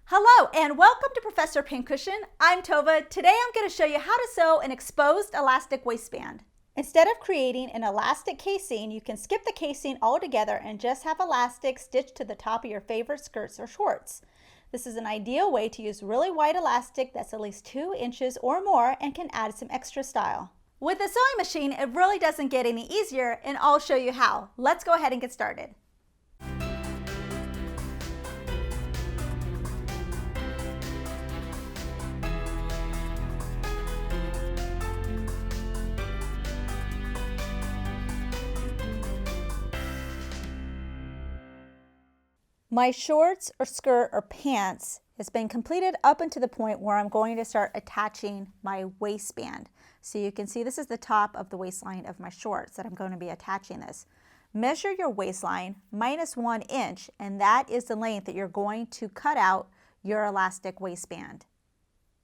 Hello and welcome to Professor Pincushion. I'm Tova. Today I'm going to show you how to sew an exposed elastic waistband. Instead of creating an elastic casing, you can skip the casing altogether and just have elastic stitched to the top of your favorite skirts or shorts. This is an ideal way to use really wide elastic that's at least 2 inches or more and can add some extra style. With the sewing machine, it really doesn't get any easier, and I'll show you how. Let's go ahead and get started. My shorts or skirt or pants has been completed up until the point where I'm going to start attaching my waistband. So you can see this is the top of the waistline of my shorts that I'm going to be attaching this. Measure your waistline minus 1 inch, and that is the length that you're going to cut out your elastic waistband.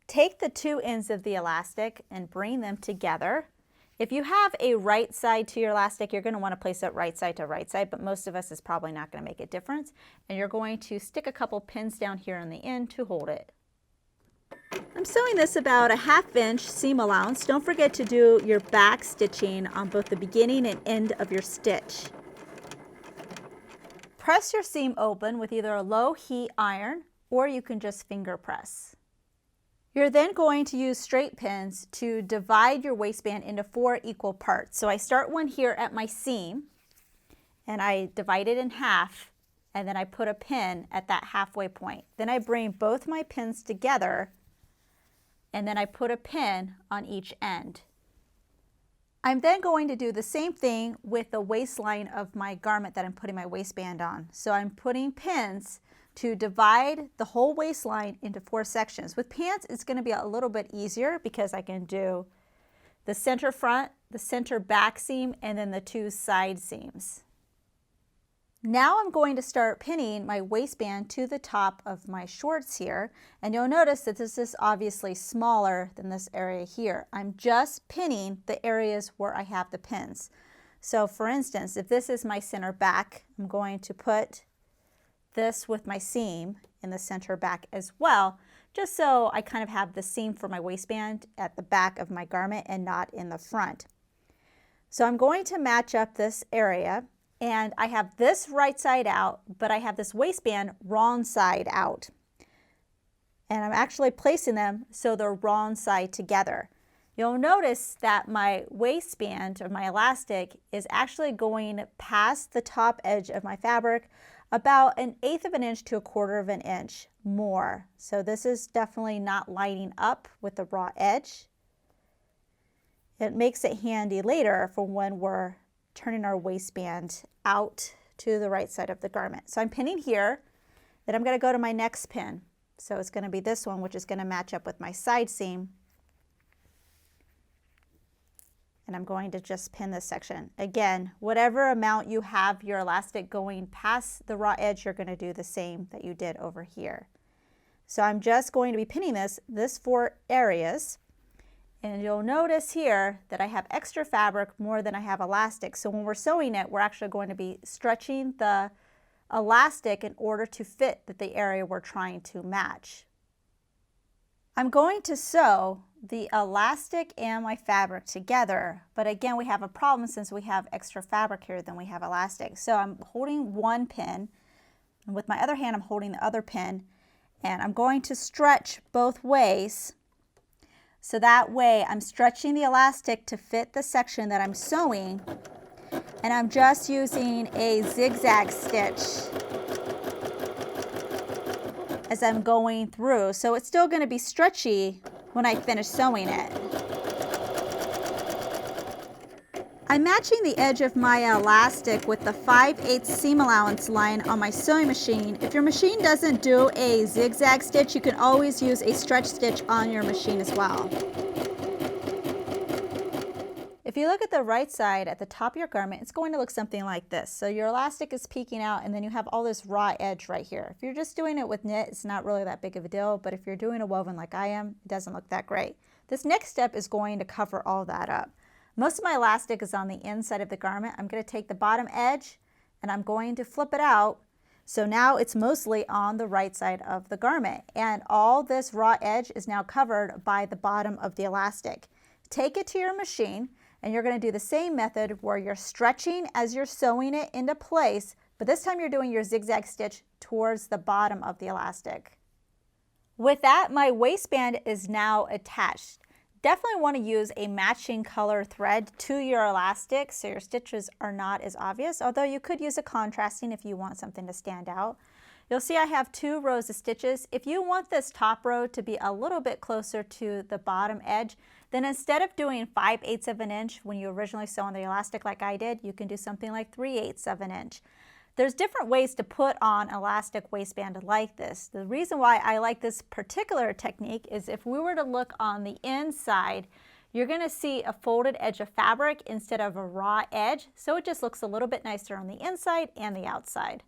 Take the 2 ends of the elastic and bring them together. If you have a right side to your elastic, you're going to want to place it right side to right side, but most of us is probably not going to make a difference. And you're going to stick a couple pins down here on the end to hold it. I'm sewing this about a 1/2 inch seam allowance. Don't forget to do your back stitching on both the beginning and end of your stitch. Press your seam open with either a low heat iron or you can just finger press. You're then going to use straight pins to divide your waistband into 4 equal parts. So I start one here at my seam and I divide it in half, and then I put a pin at that halfway point. Then I bring both my pins together and then I put a pin on each end. I'm then going to do the same thing with the waistline of my garment that I'm putting my waistband on. So I'm putting pins to divide the whole waistline into 4 sections. With pants, it's going to be a little bit easier because I can do the center front, the center back seam, and then the 2 side seams. Now I'm going to start pinning my waistband to the top of my shorts here, and you'll notice that this is obviously smaller than this area here. I'm just pinning the areas where I have the pins. So for instance, if this is my center back, I'm going to put this with my seam in the center back as well, just so I kind of have the seam for my waistband at the back of my garment and not in the front. So I'm going to match up this area, and I have this right side out, but I have this waistband wrong side out. And I'm actually placing them so they're wrong side together. You'll notice that my waistband or my elastic is actually going past the top edge of my fabric about 1/8 of an inch to 1/4 of an inch more. So this is definitely not lining up with the raw edge. It makes it handy later for when we're turning our waistband out to the right side of the garment. So I'm pinning here, then I'm going to go to my next pin. So it's going to be this one, which is going to match up with my side seam. And I'm going to just pin this section. Again, whatever amount you have your elastic going past the raw edge, you're going to do the same that you did over here. So I'm just going to be pinning this 4 areas. And you'll notice here that I have extra fabric more than I have elastic. So when we're sewing it, we're actually going to be stretching the elastic in order to fit the area we're trying to match. I'm going to sew the elastic and my fabric together, but again we have a problem since we have extra fabric here than we have elastic. So I'm holding one pin, and with my other hand I'm holding the other pin, and I'm going to stretch both ways. So that way I'm stretching the elastic to fit the section that I'm sewing, and I'm just using a zigzag stitch as I'm going through. So it's still going to be stretchy when I finish sewing it. I'm matching the edge of my elastic with the 5/8 seam allowance line on my sewing machine. If your machine doesn't do a zigzag stitch, you can always use a stretch stitch on your machine as well. If you look at the right side at the top of your garment, it's going to look something like this. So your elastic is peeking out and then you have all this raw edge right here. If you're just doing it with knit, it's not really that big of a deal, but if you're doing a woven like I am, it doesn't look that great. This next step is going to cover all that up. Most of my elastic is on the inside of the garment. I'm going to take the bottom edge and I'm going to flip it out So now it's mostly on the right side of the garment, and all this raw edge is now covered by the bottom of the elastic. Take it to your machine, and you're going to do the same method where you're stretching as you're sewing it into place, but this time you're doing your zigzag stitch towards the bottom of the elastic. With that, my waistband is now attached. Definitely want to use a matching color thread to your elastic so your stitches are not as obvious, although you could use a contrasting if you want something to stand out. You'll see I have 2 rows of stitches. If you want this top row to be a little bit closer to the bottom edge, then instead of doing 5/8 of an inch when you originally sew on the elastic like I did, you can do something like 3/8 of an inch. There's different ways to put on elastic waistband like this. The reason why I like this particular technique is if we were to look on the inside, you're going to see a folded edge of fabric instead of a raw edge, so it just looks a little bit nicer on the inside and the outside.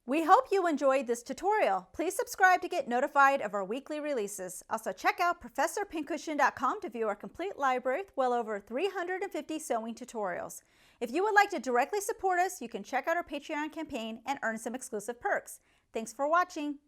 We hope you enjoyed this tutorial. Please subscribe to get notified of our weekly releases. Also check out ProfessorPincushion.com to view our complete library with well over 350 sewing tutorials. If you would like to directly support us, you can check out our Patreon campaign and earn some exclusive perks. Thanks for watching.